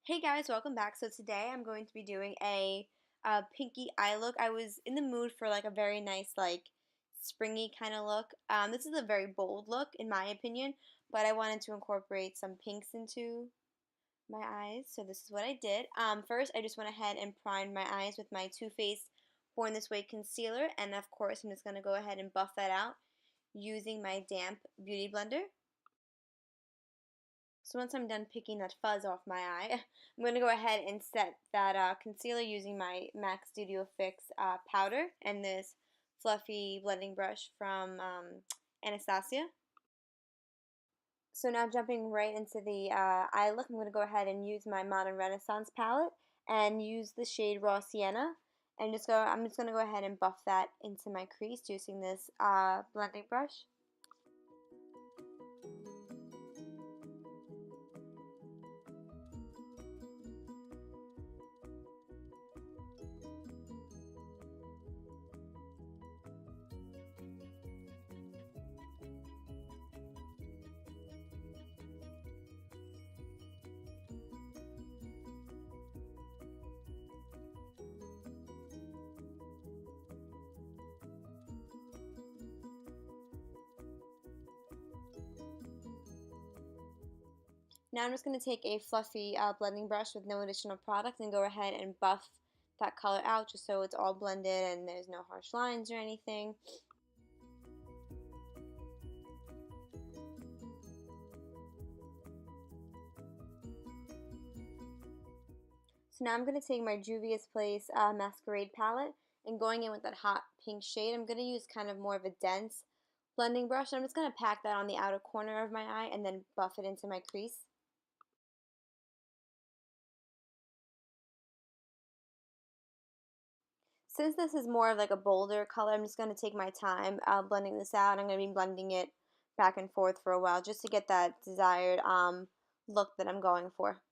Hey guys, welcome back. So today I'm going to be doing a pinky eye look. I was in the mood for like a very nice springy kind of look. This is a very bold look in my opinion, but I wanted to incorporate some pinks into my eyes. So this is what I did. First I just went ahead and primed my eyes with my Too Faced Born This Way concealer, and of course I'm just going to go ahead and buff that out using my damp beauty blender. So once I'm done picking that fuzz off my eye, I'm going to go ahead and set that concealer using my MAC Studio Fix powder and this fluffy blending brush from Anastasia. So now jumping right into the eye look, I'm going to go ahead and use my Modern Renaissance palette and use the shade Raw Sienna. And I'm just going to go ahead and buff that into my crease using this blending brush. Now I'm just going to take a fluffy blending brush with no additional product and go ahead and buff that color out just so it's all blended and there's no harsh lines or anything. So now I'm going to take my Juvia's Place Masquerade palette and going in with that hot pink shade. I'm going to use kind of more of a dense blending brush. I'm just going to pack that on the outer corner of my eye and then buff it into my crease. Since this is more of like a bolder color, I'm just going to take my time blending this out. I'm going to be blending it back and forth for a while just to get that desired look that I'm going for.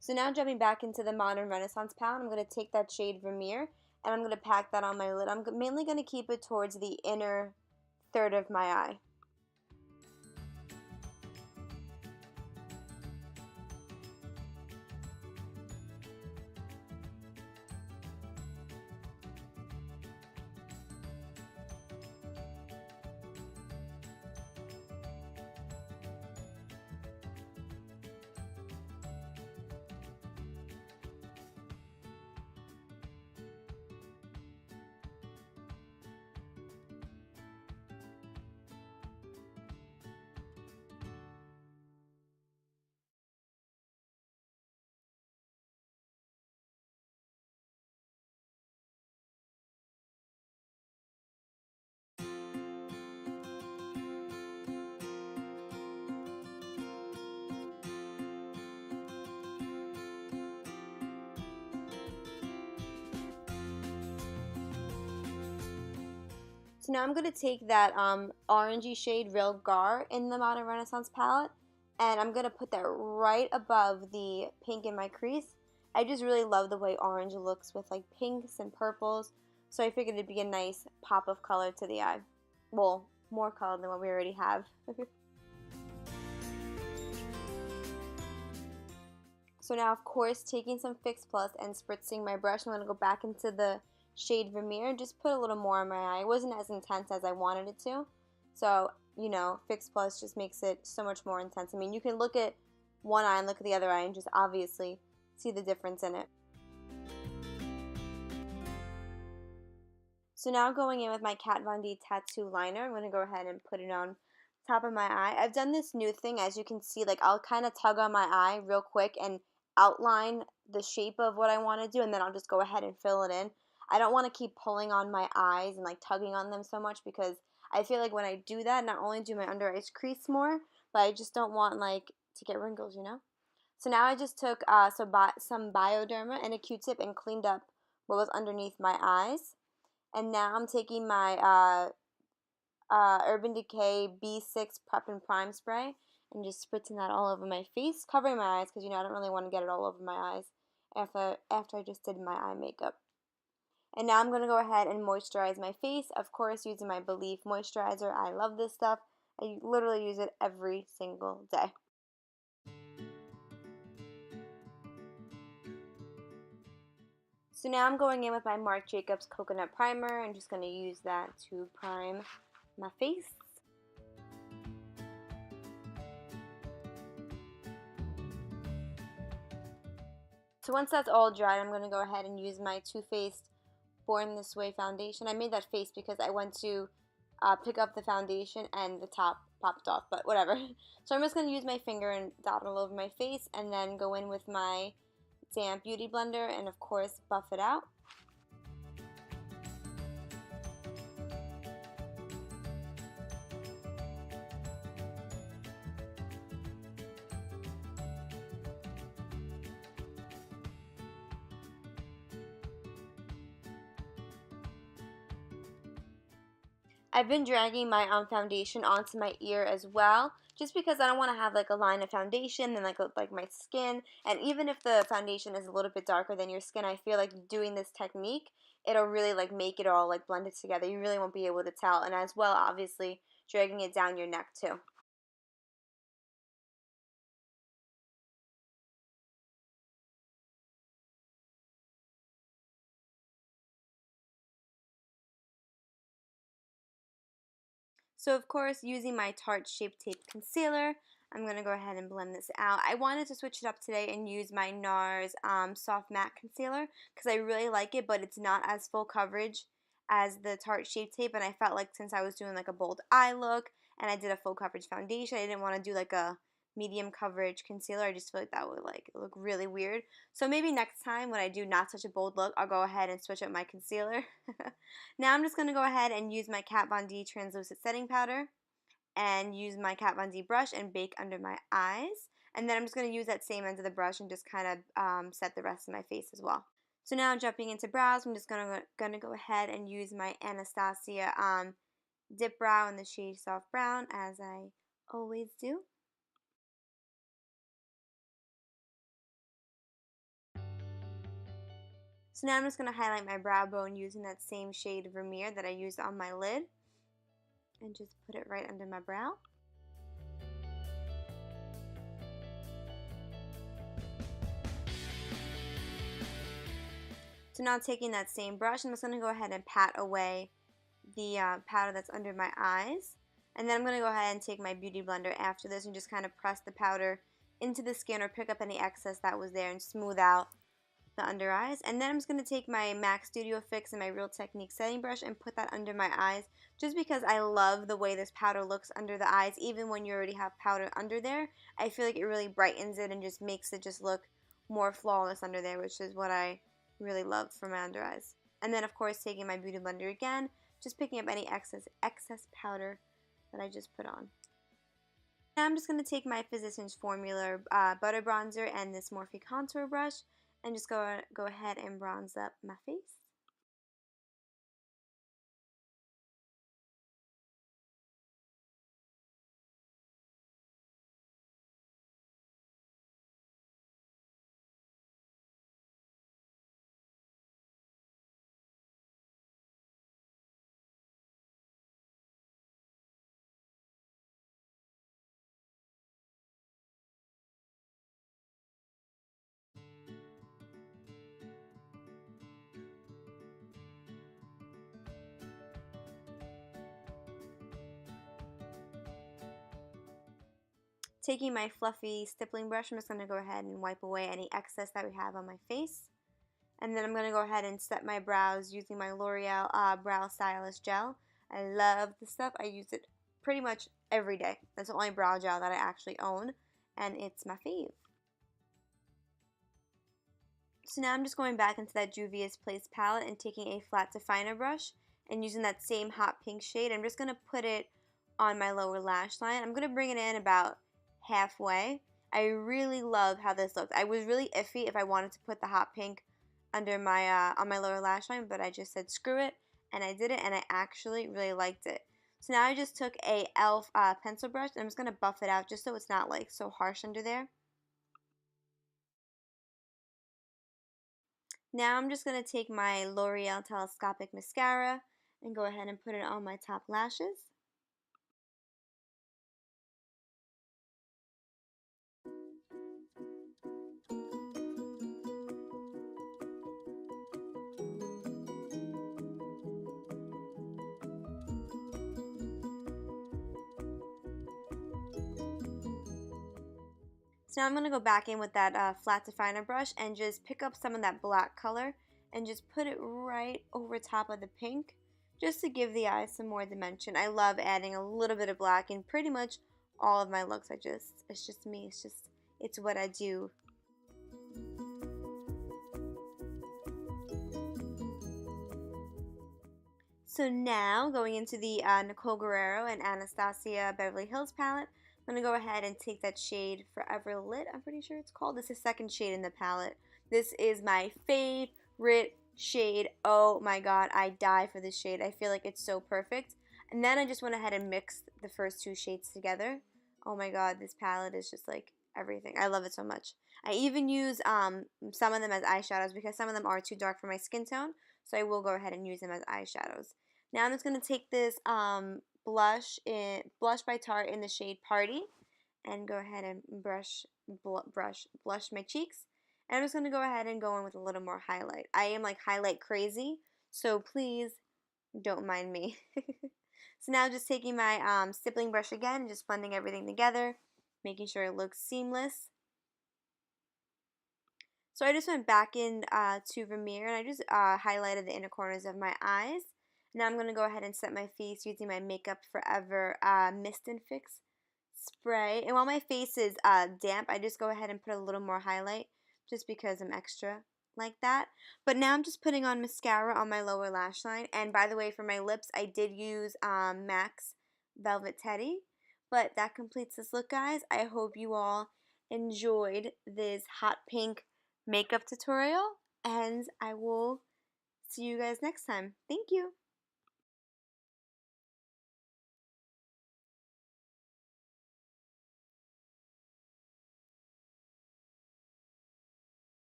So now jumping back into the Modern Renaissance palette, I'm going to take that shade Vermeer and I'm going to pack that on my lid. I'm mainly going to keep it towards the inner third of my eye. So now I'm going to take that orangey shade Real Gar in the Modern Renaissance palette and I'm going to put that right above the pink in my crease. I just really love the way orange looks with like pinks and purples, so I figured it'd be a nice pop of color to the eye. Well, more color than what we already have. So now, of course, taking some Fix Plus and spritzing my brush, I'm going to go back into the shade Vermeer and just put a little more on my eye. It wasn't as intense as I wanted it to. So, you know, Fix Plus just makes it so much more intense. I mean, you can look at one eye and look at the other eye and just obviously see the difference in it. So now going in with my Kat Von D tattoo liner, I'm going to go ahead and put it on top of my eye. I've done this new thing, as you can see, like I'll kind of tug on my eye real quick and outline the shape of what I want to do, and then I'll just go ahead and fill it in. I don't want to keep pulling on my eyes and like tugging on them so much because I feel like when I do that, not only do my under eyes crease more, but I just don't want like to get wrinkles, you know? So now I just took some Bioderma and a Q-tip and cleaned up what was underneath my eyes. And now I'm taking my Urban Decay B6 Prep and Prime Spray and just spritzing that all over my face, covering my eyes because, you know, I don't really want to get it all over my eyes after I just did my eye makeup. And now I'm going to go ahead and moisturize my face, of course, using my Belif moisturizer. I love this stuff. I literally use it every single day. So now I'm going in with my Marc Jacobs Coconut Primer. I'm just going to use that to prime my face. So once that's all dried, I'm going to go ahead and use my Too Faced Born This Way foundation. I made that face because I went to pick up the foundation and the top popped off, but whatever. So I'm just going to use my finger and dot it all over my face and then go in with my damp beauty blender and of course buff it out. I've been dragging my foundation onto my ear as well, just because I don't want to have like a line of foundation and like my skin. And even if the foundation is a little bit darker than your skin, I feel like doing this technique, it'll really like make it all like blended together. You really won't be able to tell. And as well, obviously, dragging it down your neck too. So of course, using my Tarte Shape Tape Concealer, I'm going to go ahead and blend this out. I wanted to switch it up today and use my NARS Soft Matte Concealer because I really like it, but it's not as full coverage as the Tarte Shape Tape, and I felt like since I was doing like a bold eye look and I did a full coverage foundation, I didn't want to do like a medium coverage concealer. I just feel like that would like look really weird. So maybe next time when I do not such a bold look, I'll go ahead and switch up my concealer. Now I'm just going to go ahead and use my Kat Von D translucent setting powder and use my Kat Von D brush and bake under my eyes. And then I'm just going to use that same end of the brush and just kind of set the rest of my face as well. So now jumping into brows, I'm just gonna go ahead and use my Anastasia Dip Brow in the shade Soft Brown, as I always do. So now I'm just going to highlight my brow bone using that same shade of Vermeer that I used on my lid and just put it right under my brow. So now taking that same brush, I'm just going to go ahead and pat away the powder that's under my eyes. And then I'm going to go ahead and take my beauty blender after this and just kind of press the powder into the skin or pick up any excess that was there and smooth out the under eyes. And then I'm just going to take my MAC Studio Fix and my Real Technique setting brush and put that under my eyes just because I love the way this powder looks under the eyes. Even when you already have powder under there, I feel like it really brightens it and just makes it just look more flawless under there, which is what I really love for my under eyes. And then of course taking my beauty blender again, just picking up any excess powder that I just put on. Now I'm just going to take my Physicians Formula Butter Bronzer and this Morphe Contour Brush and just go ahead and bronze up my face. Taking my fluffy stippling brush, I'm just going to go ahead and wipe away any excess that we have on my face. And then I'm going to go ahead and set my brows using my L'Oreal Brow Stylist Gel. I love this stuff. I use it pretty much every day. That's the only brow gel that I actually own, and it's my fave. So now I'm just going back into that Juvia's Place palette and taking a flat definer brush and using that same hot pink shade. I'm just going to put it on my lower lash line. I'm going to bring it in about halfway. I really love how this looks. I was really iffy if I wanted to put the hot pink under my on my lower lash line, but I just said screw it, and I did it, and I actually really liked it. So now I just took a e.l.f. Pencil brush, and I'm just going to buff it out just so it's not like so harsh under there. Now I'm just going to take my L'Oreal Telescopic Mascara and go ahead and put it on my top lashes. So now I'm going to go back in with that flat definer brush and just pick up some of that black color and just put it right over top of the pink just to give the eyes some more dimension. I love adding a little bit of black in pretty much all of my looks. It's just me. It's what I do. So now, going into the Nicole Guerrero and Anastasia Beverly Hills palette, I'm going to go ahead and take that shade Forever Lit, I'm pretty sure it's called. This is the second shade in the palette. This is my favorite shade. Oh my god, I die for this shade. I feel like it's so perfect. And then I just went ahead and mixed the first two shades together. Oh my god, this palette is just like everything. I love it so much. I even use some of them as eyeshadows because some of them are too dark for my skin tone. So I will go ahead and use them as eyeshadows. Now I'm just going to take this blush by Tarte in the shade Party and go ahead and blush my cheeks. And I'm just going to go ahead and go in with a little more highlight. I am like highlight crazy, so please don't mind me. So now just taking my stippling brush again and just blending everything together, making sure it looks seamless. So I just went back in to Vermeer and I just highlighted the inner corners of my eyes. Now I'm going to go ahead and set my face using my Makeup Forever Mist and Fix spray. And while my face is damp, I just go ahead and put a little more highlight just because I'm extra like that. But now I'm just putting on mascara on my lower lash line. And by the way, for my lips, I did use MAC's Velvet Teddy. But that completes this look, guys. I hope you all enjoyed this hot pink makeup tutorial. And I will see you guys next time. Thank you.